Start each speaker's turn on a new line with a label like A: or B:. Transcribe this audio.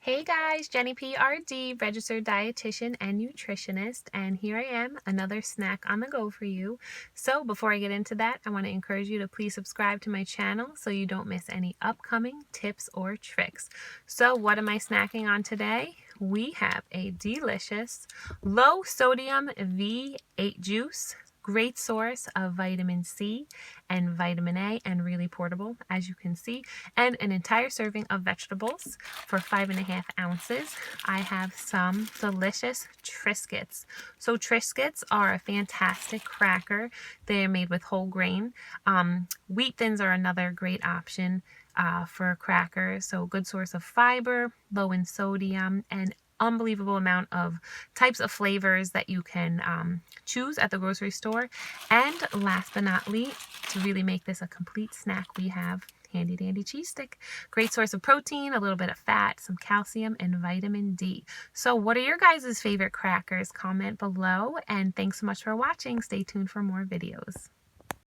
A: Hey guys, Jenny PRD, registered dietitian and nutritionist, and here I am, another snack on the go for you. So before I get into that, I want to encourage you to please subscribe to my channel so you don't miss any upcoming tips or tricks. So what am I snacking on today? We have a delicious low sodium V8 juice. Great source of vitamin C and vitamin A, and really portable, as you can see, and an entire serving of vegetables for 5.5 ounces. I have some delicious Triscuits. So Triscuits are a fantastic cracker. They're made with whole grain. Wheat thins are another great option for a cracker. So good source of fiber, low in sodium, and unbelievable amount of types of flavors that you can choose at the grocery store. And last but not least, to really make this a complete snack, we have handy dandy cheese stick. Great source of protein, a little bit of fat, some calcium, and vitamin D. So what are your guys' favorite crackers? Comment below, and thanks so much for watching. Stay tuned for more videos.